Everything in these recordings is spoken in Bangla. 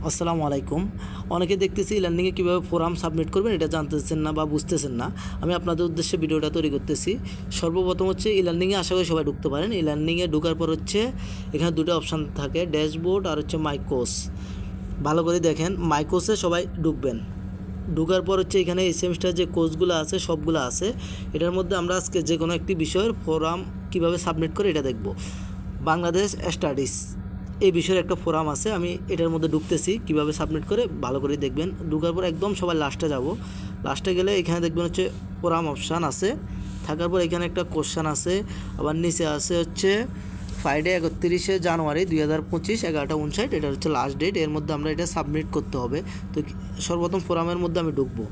আসসালামু আলাইকুম। অনেকে দেখতেছি ই-লার্নিংয়ে কীভাবে ফর্ম সাবমিট করবেন এটা জানতেছেন না বা বুঝতেছেন না। আমি আপনাদের উদ্দেশ্যে ভিডিওটা তৈরি করতেছি। সর্বপ্রথম হচ্ছে ই-লার্নিংয়ে আশা করি সবাই ঢুকতে পারেন। ই-লার্নিংয়ে ঢোকার পর হচ্ছে এখানে দুটো অপশান থাকে, ড্যাশবোর্ড আর হচ্ছে মাই কোর্স। ভালো করে দেখেন, মাই কোর্সে সবাই ঢুকবেন। ঢোকার পর হচ্ছে এখানে এই সেমিস্টার যে কোর্সগুলো আছে সবগুলো আছে। এটার মধ্যে আমরা আজকে যে কোনো একটি বিষয়ের ফর্ম কীভাবে সাবমিট করে এটা দেখব। বাংলাদেশ স্টাডিজ এই বিষয়ের একটা ফোরাম আছে, আমি এটার মধ্যে ঢুকতেছি। কিভাবে সাবমিট করে ভালো করে দেখবেন। ঢোকার পর একদম সবাই লাস্টে যাব। লাস্টে গেলে এখানে দেখবেন হচ্ছে ফোরাম অপশান আছে, থাকার পর এখানে একটা কোশ্চান আছে, আবার নিচে আছে হচ্ছে ফ্রাইডে 31শে জানুয়ারি 2025 11:59, এটা হচ্ছে লাস্ট ডেট। এর মধ্যে আমরা এটা সাবমিট করতে হবে। তো সর্বপ্রথম ফোরামের মধ্যে আমি ঢুকবো।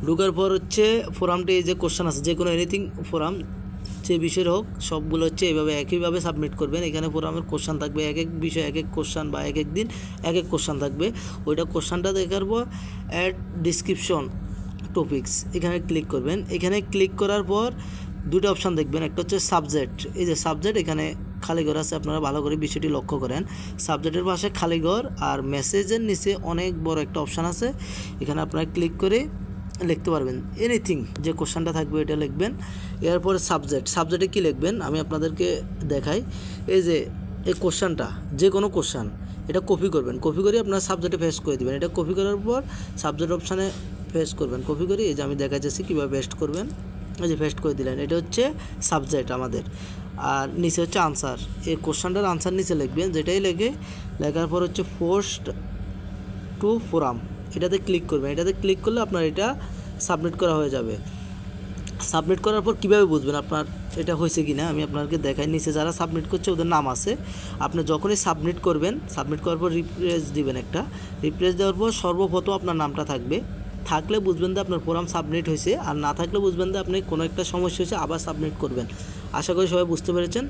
ঢোকার পর হচ্ছে ফোরামটি এই যে কোশ্চান আছে, যে কোনো এনিথিং ফোরাম যে বিষয়ের হোক সবগুলো হচ্ছে এইভাবে একইভাবে সাবমিট করবেন। এখানে ফোরামের কোশ্চান থাকবে, এক এক বিষয় এক এক কোশ্চান বা এক এক দিন এক এক কোশ্চান থাকবে। ওইটা কোশ্চানটা দেখার পর অ্যাড ডিসক্রিপশন টপিকস এখানে ক্লিক করবেন। এখানে ক্লিক করার পর দুটো অপশান দেখবেন, একটা হচ্ছে সাবজেক্ট। এই যে সাবজেক্ট, এখানে খালি ঘর আছে, আপনারা ভালো করে বিষয়টি লক্ষ্য করেন। সাবজেক্টের পাশে খালি ঘর আর মেসেজের নিচে অনেক বড় একটা অপশান আছে, এখানে আপনারা ক্লিক করে লিখতে পারবেন এনিথিং, যে কোশ্চানটা থাকবে এটা লিখবেন। এরপরে সাবজেক্টে কী লিখবেন আমি আপনাদেরকে দেখাই। এই যে এই কোশ্চানটা, যে কোনো কোশ্চান, এটা কপি করবেন। কপি করে আপনার সাবজেক্টে পেস্ট করে দেবেন। এটা কপি করার পর সাবজেক্ট অপশানে পেস্ট করবেন। কপি করে এই যে আমি দেখা যাচ্ছে কীভাবে পেস্ট করবেন। এই যে পেস্ট করে দিলেন, এটা হচ্ছে সাবজেক্ট আমাদের। আর নিচে হচ্ছে আনসার, এই কোশ্চানটার আনসার নিচে লিখবেন। যেটাই লেখার পর হচ্ছে পোস্ট টু ফোরাম, এটাতে ক্লিক করবেন। এটাতে ক্লিক করলে আপনার এটা সাবমিট করা হয়ে যাবে। সাবমিট করার পর কীভাবে বুঝবেন আপনার এটা হয়েছে কি না আমি আপনাকে দেখাই। নিচে যারা সাবমিট করছে ওদের নাম আছে। আপনি যখনই সাবমিট করবেন, সাবমিট করার পর রিফ্রেশ দিবেন। একটা রিফ্রেশ দেওয়ার পর সর্বপ্রথম আপনার নামটা থাকবে। থাকলে বুঝবেন যে আপনার ফর্ম সাবমিট হয়েছে, আর না থাকলে বুঝবেন যে আপনি কোনো একটা সমস্যা হয়েছে, আবার সাবমিট করবেন। আশা করি সবাই বুঝতে পেরেছেন।